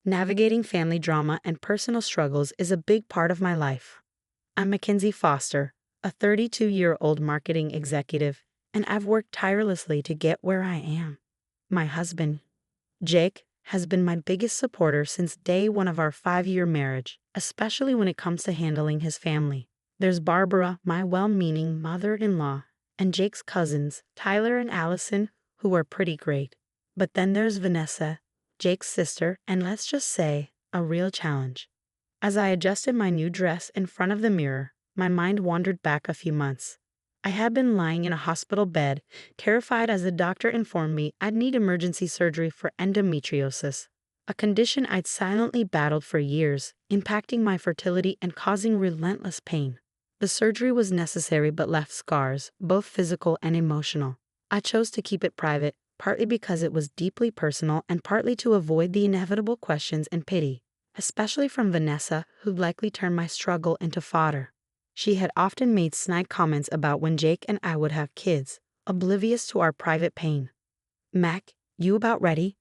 Navigating family drama and personal struggles is a big part of my life. I'm Mackenzie Foster, a 32-year-old marketing executive, and I've worked tirelessly to get where I am. My husband, Jake, has been my biggest supporter since day one of our 5-year marriage, especially when it comes to handling his family. There's Barbara, my well-meaning mother-in-law, and Jake's cousins, Tyler and Allison, who are pretty great. But then there's Vanessa, Jake's sister, and let's just say, a real challenge. As I adjusted my new dress in front of the mirror, my mind wandered back a few months. I had been lying in a hospital bed, terrified as the doctor informed me I'd need emergency surgery for endometriosis, a condition I'd silently battled for years, impacting my fertility and causing relentless pain. The surgery was necessary but left scars, both physical and emotional. I chose to keep it private, partly because it was deeply personal and partly to avoid the inevitable questions and pity, especially from Vanessa, who'd likely turn my struggle into fodder. She had often made snide comments about when Jake and I would have kids, oblivious to our private pain. "Mac, you about ready?"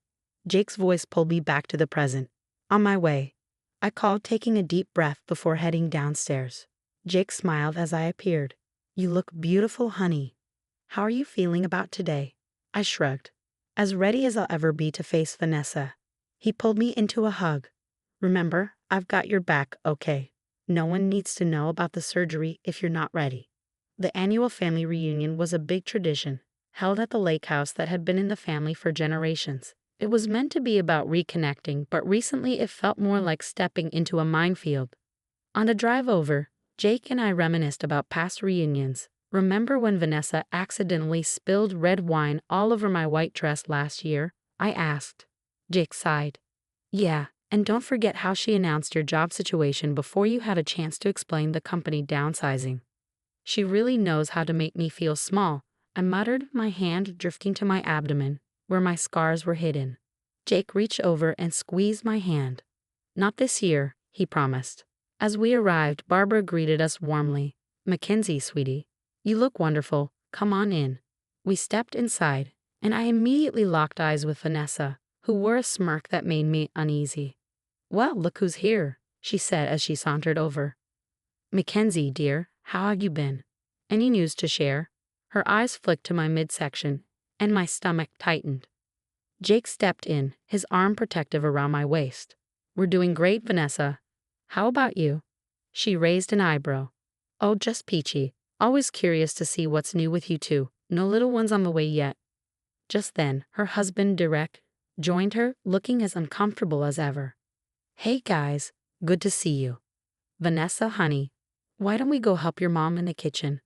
Jake's voice pulled me back to the present. "On my way," I called, taking a deep breath before heading downstairs. Jake smiled as I appeared. "You look beautiful, honey. How are you feeling about today?" I shrugged. "As ready as I'll ever be to face Vanessa." He pulled me into a hug. "Remember, I've got your back, okay? No one needs to know about the surgery if you're not ready." The annual family reunion was a big tradition, held at the lake house that had been in the family for generations. It was meant to be about reconnecting, but recently it felt more like stepping into a minefield. On the drive over, Jake and I reminisced about past reunions. "Remember when Vanessa accidentally spilled red wine all over my white dress last year?" I asked. Jake sighed. "Yeah, and don't forget how she announced your job situation before you had a chance to explain the company downsizing." "She really knows how to make me feel small," I muttered, my hand drifting to my abdomen, where my scars were hidden. Jake reached over and squeezed my hand. "Not this year," he promised. As we arrived, Barbara greeted us warmly. "Mackenzie, sweetie, you look wonderful. Come on in." We stepped inside, and I immediately locked eyes with Vanessa, who wore a smirk that made me uneasy. "Well, look who's here," she said as she sauntered over. "Mackenzie, dear, how have you been? Any news to share?" Her eyes flicked to my midsection, and my stomach tightened. Jake stepped in, his arm protective around my waist. "We're doing great, Vanessa. How about you?" She raised an eyebrow. "Oh, just peachy. Always curious to see what's new with you two. No little ones on the way yet." Just then, her husband, Derek, joined her, looking as uncomfortable as ever. "Hey guys, good to see you. Vanessa, honey, why don't we go help your mom in the kitchen?"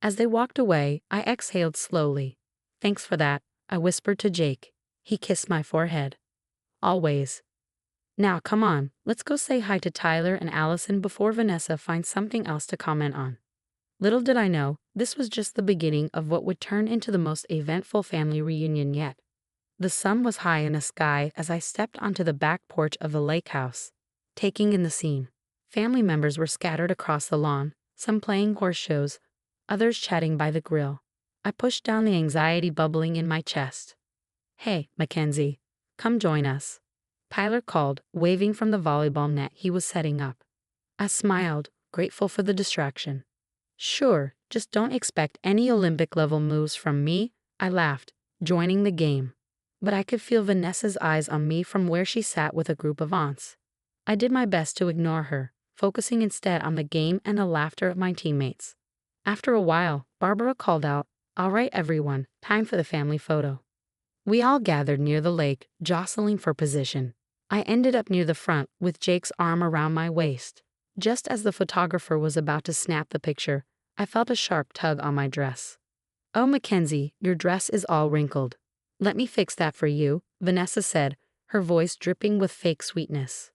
As they walked away, I exhaled slowly. "Thanks for that," I whispered to Jake. He kissed my forehead. "Always. Now come on, let's go say hi to Tyler and Allison before Vanessa finds something else to comment on." Little did I know, this was just the beginning of what would turn into the most eventful family reunion yet. The sun was high in the sky as I stepped onto the back porch of the lake house, taking in the scene. Family members were scattered across the lawn, some playing horse shows, others chatting by the grill. I pushed down the anxiety bubbling in my chest. "Hey, Mackenzie, come join us," Tyler called, waving from the volleyball net he was setting up. I smiled, grateful for the distraction. "Sure, just don't expect any Olympic-level moves from me," I laughed, joining the game. But I could feel Vanessa's eyes on me from where she sat with a group of aunts. I did my best to ignore her, focusing instead on the game and the laughter of my teammates. After a while, Barbara called out, "All right, everyone, time for the family photo." We all gathered near the lake, jostling for position. I ended up near the front, with Jake's arm around my waist. Just as the photographer was about to snap the picture, I felt a sharp tug on my dress. "Oh, Mackenzie, your dress is all wrinkled. Let me fix that for you," Vanessa said, her voice dripping with fake sweetness.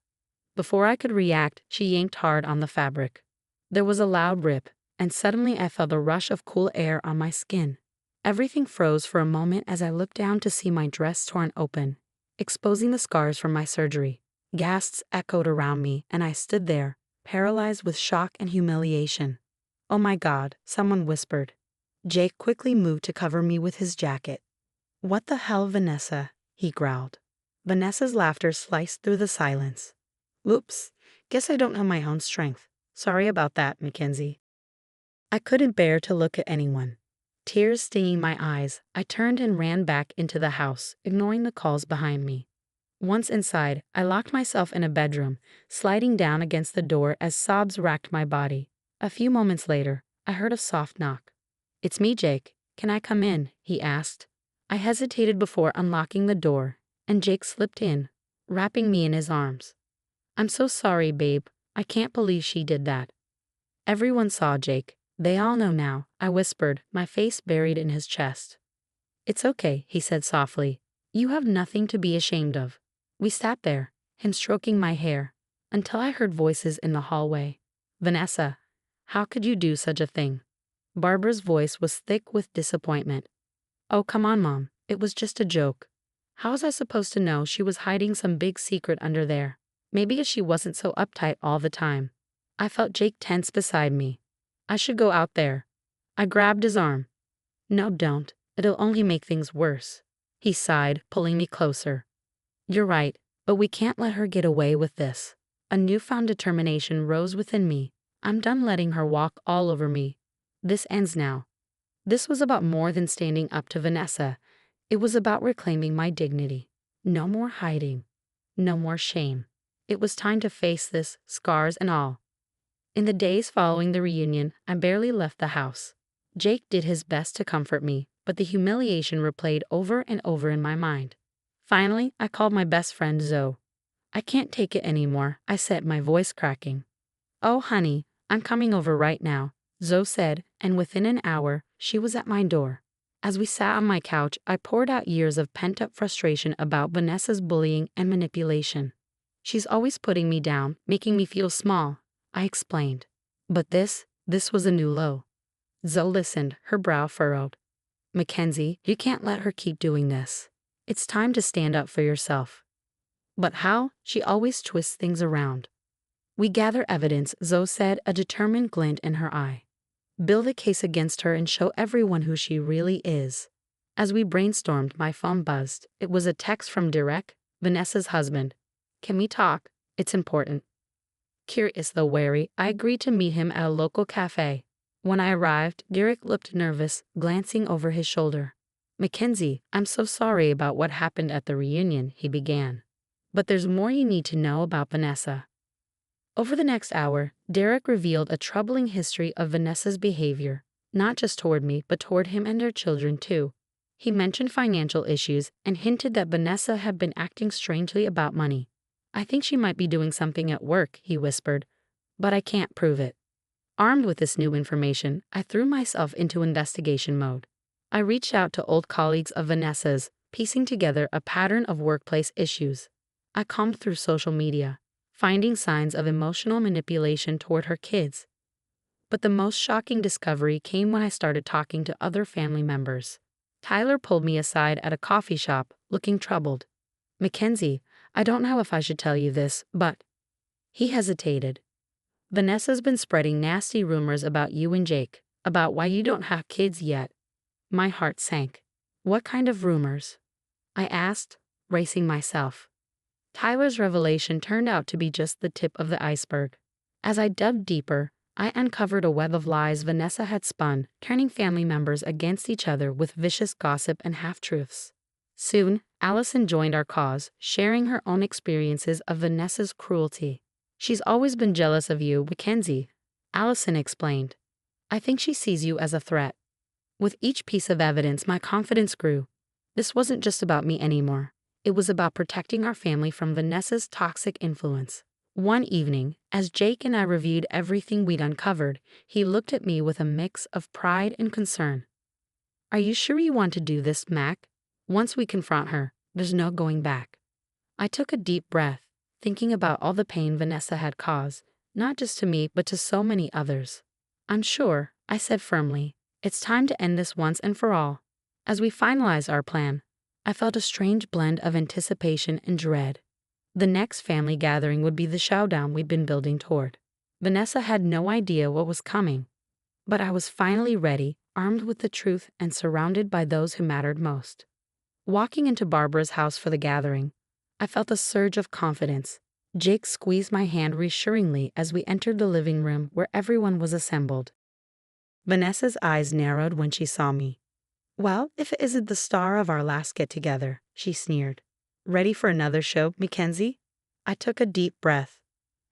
Before I could react, she yanked hard on the fabric. There was a loud rip, and suddenly I felt a rush of cool air on my skin. Everything froze for a moment as I looked down to see my dress torn open, exposing the scars from my surgery. Gasps echoed around me, and I stood there, paralyzed with shock and humiliation. "Oh my God," someone whispered. Jake quickly moved to cover me with his jacket. "What the hell, Vanessa?" he growled. Vanessa's laughter sliced through the silence. Oops, guess I don't know my own strength. Sorry about that, Mackenzie. I couldn't bear to look at anyone. Tears stinging my eyes, I turned and ran back into the house, ignoring the calls behind me. Once inside, I locked myself in a bedroom, sliding down against the door as sobs racked my body. A few moments later, I heard a soft knock. "It's me, Jake. Can I come in?" he asked. I hesitated before unlocking the door, and Jake slipped in, wrapping me in his arms. "I'm so sorry, babe. I can't believe she did that." Everyone saw Jake. "They all know now," I whispered, my face buried in his chest. "It's okay," he said softly. "You have nothing to be ashamed of." We sat there, him stroking my hair, until I heard voices in the hallway. "Vanessa, how could you do such a thing?" Barbara's voice was thick with disappointment. "Oh, come on, Mom. It was just a joke." How was I supposed to know she was hiding some big secret under there? Maybe she wasn't so uptight all the time. I felt Jake tense beside me. "I should go out there." I grabbed his arm. "No, don't. It'll only make things worse." He sighed, pulling me closer. "You're right, but we can't let her get away with this." A newfound determination rose within me. I'm done letting her walk all over me. This ends now. This was about more than standing up to Vanessa. It was about reclaiming my dignity. No more hiding. No more shame. It was time to face this, scars and all. In the days following the reunion, I barely left the house. Jake did his best to comfort me, but the humiliation replayed over and over in my mind. Finally, I called my best friend Zoe. "I can't take it anymore," I said, my voice cracking. "Oh, honey, I'm coming over right now," Zoe said, and within an hour, she was at my door. As we sat on my couch, I poured out years of pent-up frustration about Vanessa's bullying and manipulation. "She's always putting me down, making me feel small," I explained. But this was a new low. Zoe listened, her brow furrowed. "Mackenzie, you can't let her keep doing this. It's time to stand up for yourself." "But how?" She always twists things around. "We gather evidence," Zoe said, a determined glint in her eye. "Build a case against her and show everyone who she really is." As we brainstormed, my phone buzzed. It was a text from Derek, Vanessa's husband. "Can we talk? It's important." Curious though wary, I agreed to meet him at a local cafe. When I arrived, Derek looked nervous, glancing over his shoulder. "Mackenzie, I'm so sorry about what happened at the reunion," he began. "But there's more you need to know about Vanessa." Over the next hour, Derek revealed a troubling history of Vanessa's behavior, not just toward me, but toward him and their children too. He mentioned financial issues and hinted that Vanessa had been acting strangely about money. "I think she might be doing something at work," he whispered, "but I can't prove it." Armed with this new information, I threw myself into investigation mode. I reached out to old colleagues of Vanessa's, piecing together a pattern of workplace issues. I combed through social media, finding signs of emotional manipulation toward her kids. But the most shocking discovery came when I started talking to other family members. Tyler pulled me aside at a coffee shop, looking troubled. "Mackenzie, I don't know if I should tell you this, but..." He hesitated. "Vanessa's been spreading nasty rumors about you and Jake, about why you don't have kids yet." My heart sank. "What kind of rumors?" I asked, bracing myself. Tyler's revelation turned out to be just the tip of the iceberg. As I dug deeper, I uncovered a web of lies Vanessa had spun, turning family members against each other with vicious gossip and half-truths. Soon, Allison joined our cause, sharing her own experiences of Vanessa's cruelty. "She's always been jealous of you, Mackenzie," Allison explained. "I think she sees you as a threat." With each piece of evidence, my confidence grew. This wasn't just about me anymore. It was about protecting our family from Vanessa's toxic influence. One evening, as Jake and I reviewed everything we'd uncovered, he looked at me with a mix of pride and concern. "Are you sure you want to do this, Mac? Once we confront her, there's no going back." I took a deep breath, thinking about all the pain Vanessa had caused, not just to me but to so many others. "I'm sure," I said firmly. "It's time to end this once and for all." As we finalized our plan, I felt a strange blend of anticipation and dread. The next family gathering would be the showdown we'd been building toward. Vanessa had no idea what was coming, but I was finally ready, armed with the truth and surrounded by those who mattered most. Walking into Barbara's house for the gathering, I felt a surge of confidence. Jake squeezed my hand reassuringly as we entered the living room where everyone was assembled. Vanessa's eyes narrowed when she saw me. "Well, if it isn't the star of our last get-together," she sneered. "Ready for another show, Mackenzie?" I took a deep breath.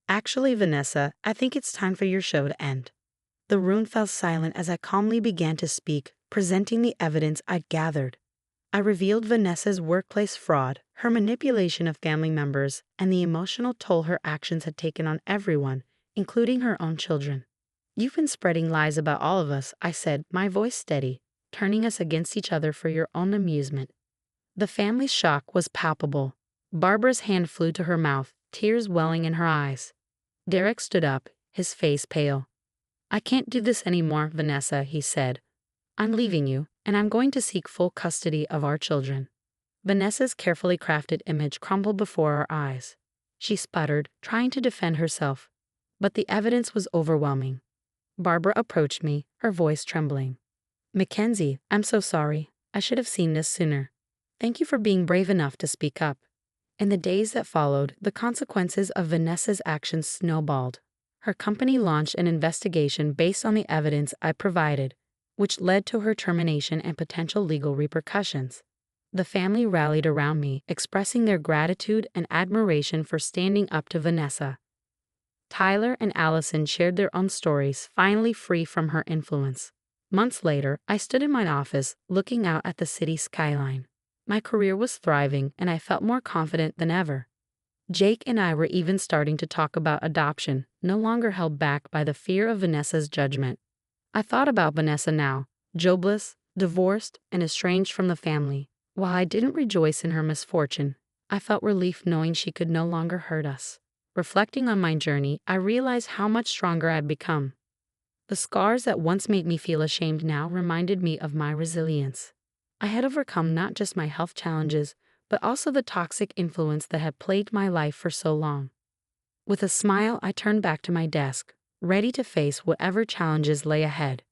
"Actually, Vanessa, I think it's time for your show to end." The room fell silent as I calmly began to speak, presenting the evidence I'd gathered. I revealed Vanessa's workplace fraud, her manipulation of family members, and the emotional toll her actions had taken on everyone, including her own children. "You've been spreading lies about all of us," I said, my voice steady, "turning us against each other for your own amusement." The family's shock was palpable. Barbara's hand flew to her mouth, tears welling in her eyes. Derek stood up, his face pale. "I can't do this anymore, Vanessa," he said. "I'm leaving you, and I'm going to seek full custody of our children." Vanessa's carefully crafted image crumbled before our eyes. She sputtered, trying to defend herself, but the evidence was overwhelming. Barbara approached me, her voice trembling. "Mackenzie, I'm so sorry. I should have seen this sooner. Thank you for being brave enough to speak up." In the days that followed, the consequences of Vanessa's actions snowballed. Her company launched an investigation based on the evidence I provided, which led to her termination and potential legal repercussions. The family rallied around me, expressing their gratitude and admiration for standing up to Vanessa. Tyler and Allison shared their own stories, finally free from her influence. Months later, I stood in my office, looking out at the city skyline. My career was thriving, and I felt more confident than ever. Jake and I were even starting to talk about adoption, no longer held back by the fear of Vanessa's judgment. I thought about Vanessa now, jobless, divorced, and estranged from the family. While I didn't rejoice in her misfortune, I felt relief knowing she could no longer hurt us. Reflecting on my journey, I realized how much stronger I'd become. The scars that once made me feel ashamed now reminded me of my resilience. I had overcome not just my health challenges, but also the toxic influence that had plagued my life for so long. With a smile, I turned back to my desk, ready to face whatever challenges lay ahead.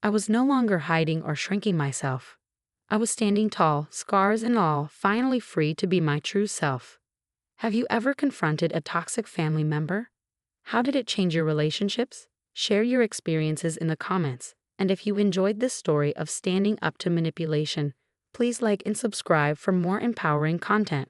I was no longer hiding or shrinking myself. I was standing tall, scars and all, finally free to be my true self. Have you ever confronted a toxic family member? How did it change your relationships? Share your experiences in the comments. And if you enjoyed this story of standing up to manipulation, please like and subscribe for more empowering content.